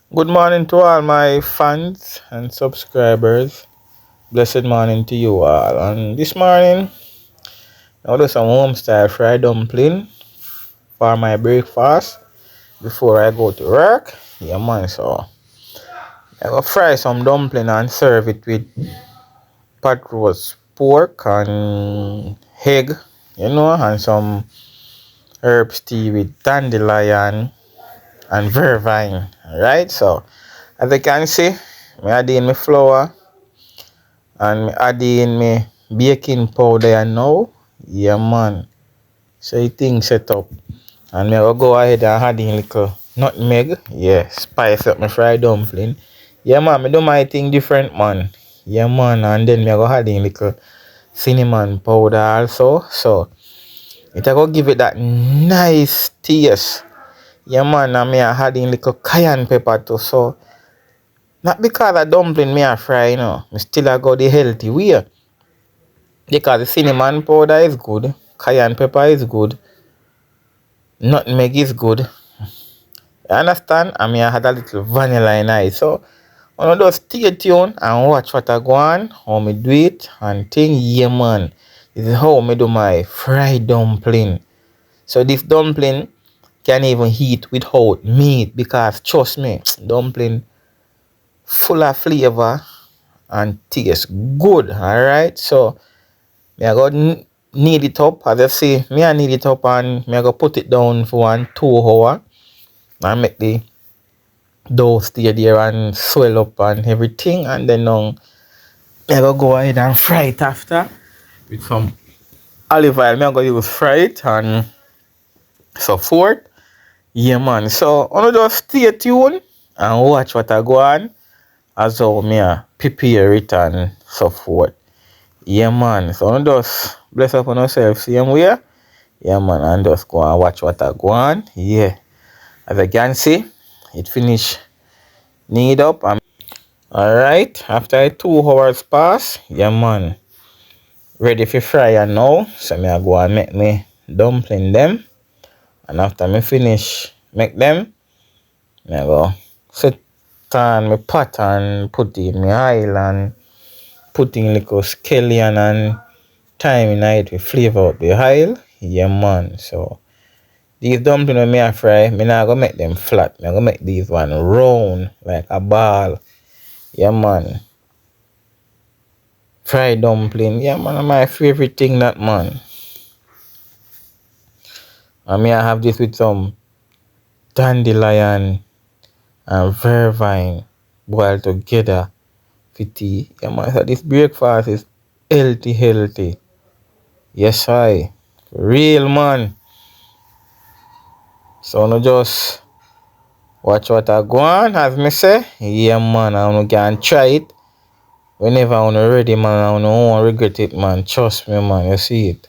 Good morning to all my fans and subscribers. Blessed morning to you all. And this morning, I'll do some home style fried dumpling for my breakfast before I go to work. Yeah, man. So I will fry some dumpling and serve it with pot roast pork and egg, and some herbs tea with dandelion and vervine. Alright, so as you can see, I add in my flour and add in my baking powder now. Yeah, man. So you think set up. And I will go ahead and add in little nutmeg. Yeah, spice up my fried dumpling. Yeah, man. I do my thing different, man. Yeah, man. And then I go add in little cinnamon powder also. So it will give it that nice taste. Yeah, man. And I add in little cayenne pepper too. So not because of dumpling me I fry, I still I go the healthy way. Because the cinnamon powder is good, cayenne pepper is good, nutmeg is good. You understand? I mean, I had a little vanilla in it. So, I just stay tuned and watch what I go on, how me do it, and think, yeah, man. This is how me do my fried dumpling. So, this dumpling can even eat without meat because, trust me, dumpling full of flavor and taste good. Alright, so me I go knead it up, as I say, me I knead it up and me I go put it down for 1-2 hours and make the dough stay there and swell up and everything, and then me I go ahead and fry it after with some olive oil. Me I go use fry it and so forth. Yeah, man. So just stay tuned and watch what I go on as how me I prepare it and so forth. Yeah, man. So just bless up on yourself same way. Yeah, man, and just go and watch what I go on. Yeah, as I can see, it finish knead up. Alright, after 2 hours pass, yeah, man, ready for fry and now. So me I go and make me dumpling them. And after me finish make them, me I go sit on my pot and put in my oil and put in little scallion and thyme in it to flavor up the oil. Yeah, man. So these dumplings when me I fry, me not gonna make them flat. Me gonna make these one round like a ball. Yeah, man. Fried dumpling. Yeah, man, my favorite thing that, man. And me I have this with some dandelion and vervine boiled together for tea. Yeah, man. So this breakfast is healthy. Yes, I. Real, man. So no just watch what I go on, as me say. Yeah, man, I can try it. Whenever I'm ready, man, I won't regret it, man. Trust me, man. You see it.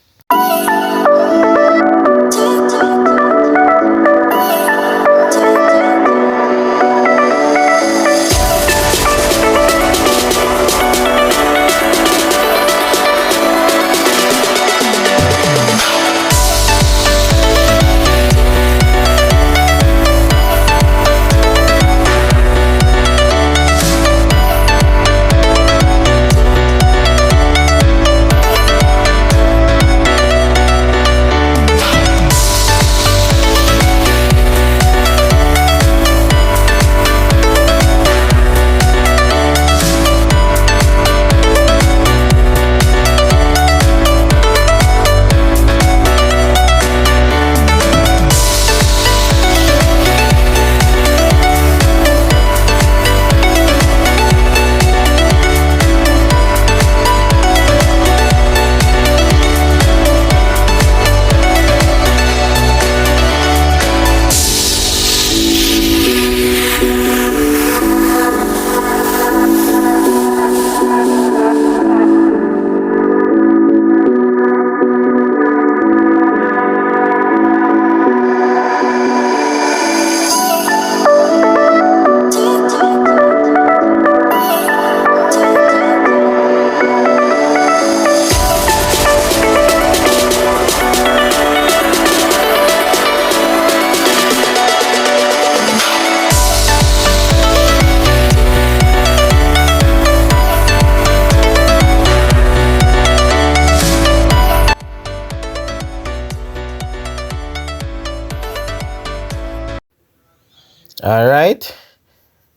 Alright.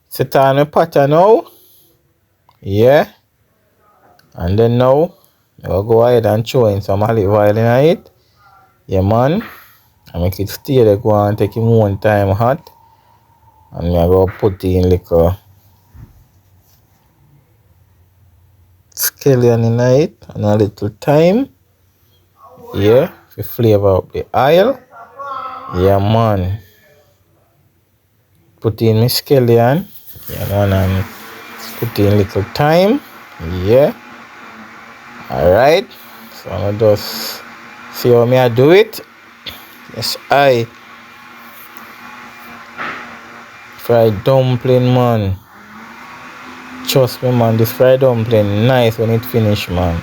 Sit on my potter now. Yeah. And then now I'll go ahead and throw in some olive oil in it. Yeah man. And make it stay there, go and take him one time hot. And I go put in little scallion in it and a little thyme. Yeah, to flavor up the oil. Yeah man. Put in my scallion. Yeah man, and put in little thyme. Yeah. Alright. So I'm just see how me I do it. Yes, I fried dumpling man. Trust me man, this fried dumpling nice when it finish man.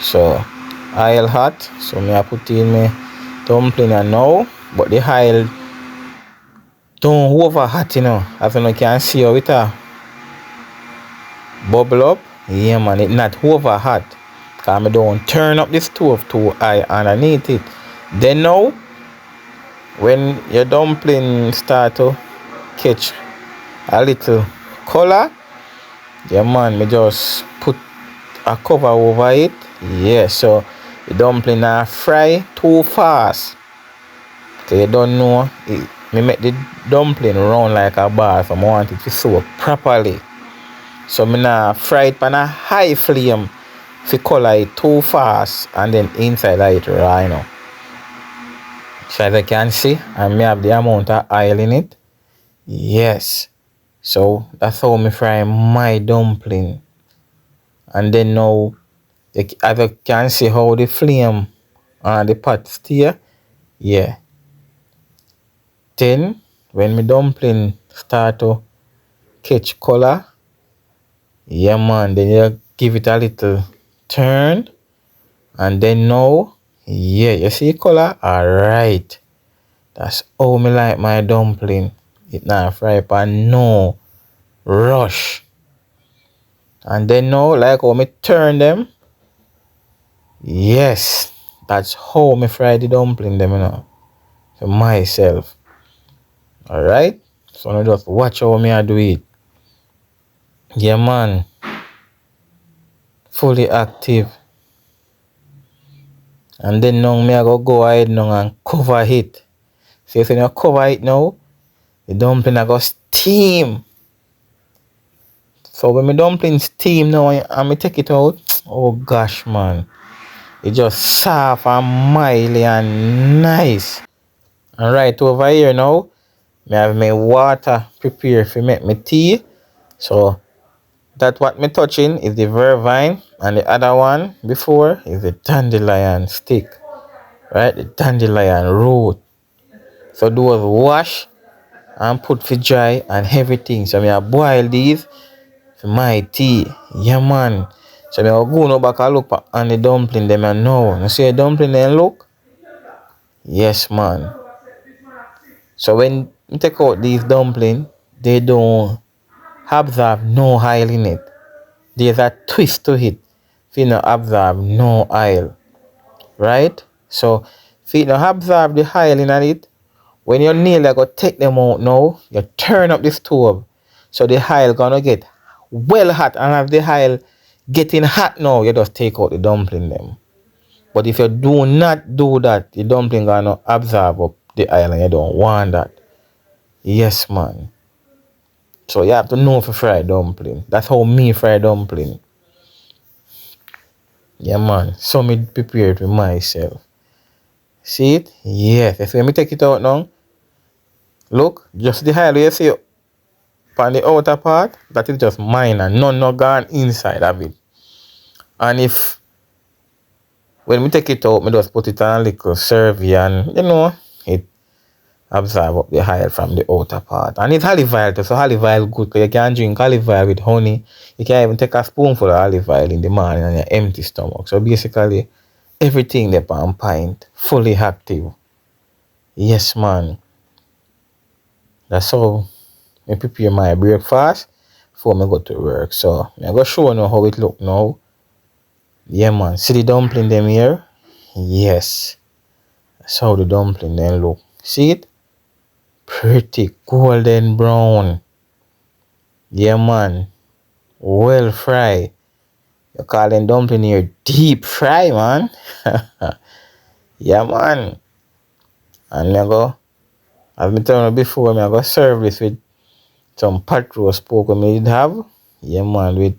So oil hot, so me I put in my dumpling and now, but the oil don't over hot, you know. As you can see how it bubble up. Yeah man, it not over hot. Cause I don't turn up the stove too high underneath it. Then now when your dumpling start to catch a little color, yeah man, me just put a cover over it. Yeah, so the dumpling are fry too fast. So you don't know it, me make the dumpling round like a bar, so I want it to soak properly. So me nah fry it on a high flame to color it too fast and then inside of it raw, you know. So as you can see, I may have the amount of oil in it. Yes. So that's how me fry my dumpling. And then now, as you can see how the flame on the pot stay. Yeah. Then when my dumpling start to catch color, yeah man, then you give it a little turn. And then now, yeah, you see color? Alright. That's how me like my dumpling. It not fry pan, no rush. And then now, like how me turn them. Yes, that's how me fry the dumpling them, you know. For myself. Alright? So now just watch how me I do it. Yeah man. Fully active. And then now me I go ahead now and cover it. So if you cover it now, the dumpling I go steam. So when my dumpling steam now and me take it out, oh gosh man. It just soft and mild and nice. And right over here now, I have my water prepared for make my tea. So that what me touching is the vervine, and the other one before is the dandelion stick. Right? The dandelion root. So those wash and put for dry and everything. So I boil these for my tea. Yeah man. So I go now back and look on the dumpling them and know. You see the dumpling then look? Yes man. So when you take out these dumplings, they don't absorb no oil in it. There's a twist to it. If you don't absorb no oil. Right? So if you don't absorb the oil in it, when you nearly go take them out now, you turn up the stove. So the oil gonna get well hot, and as the oil getting hot now, you just take out the dumpling them. But if you do not do that, the dumpling gonna absorb up the oil and you don't want that. Yes man. So you have to know for fried dumpling. That's how me fry dumpling. Yeah man. So me prepare it with myself. See it? Yes. If let me take it out now. Look, just the oil you see on the outer part, that is just mine and none no gone inside of it. And if when we take it out, me just put it on a little survey and you know it absorb up the oil from the outer part. And it's olive oil too, so olive oil good because you can drink olive oil with honey. You can even take a spoonful of olive oil in the morning on your empty stomach. So basically everything there on pint, fully active. Yes man. That's how I prepare my breakfast before I go to work. So I'm gonna show you how it look now. Yeah man, see the dumpling them here? Yes. That's how the dumpling then look. See it? pretty golden brown. Yeah, man. Well fry. You call them dumpling here deep fry, man. Yeah, man. And I go, as I told you before, I go serve this with some pot roast pork we did have. Yeah, man, with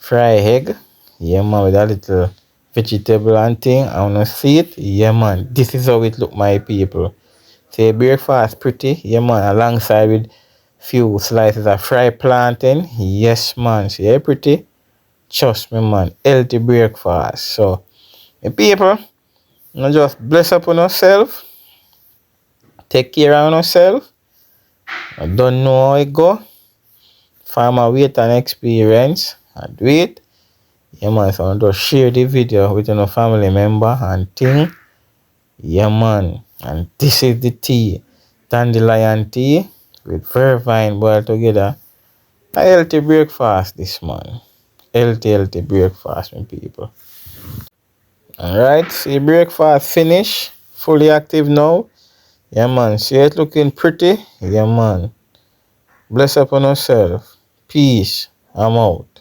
fried egg. Yeah, man, with a little vegetable and thing. I wanna see it. Yeah, man. This is how it look, my people. Say breakfast pretty. Yeah, man. Alongside with few slices of fried plantain. Yes, man. See, yeah, pretty. Trust me, man. Healthy breakfast. So, my people, you just bless up on yourself. Take care of yourself. I don't know how it go. Farmer wait and experience. I do it. Yeah, man. So, I just share the video with your family member and thing. Yeah, man. And this is the tea. Dandelion tea with vervine boiled together. A healthy breakfast this man. Healthy breakfast, my people. Alright, see breakfast finish. Fully active now. Yeah, man. See it looking pretty? Yeah, man. Bless up on yourself. Peace. I'm out.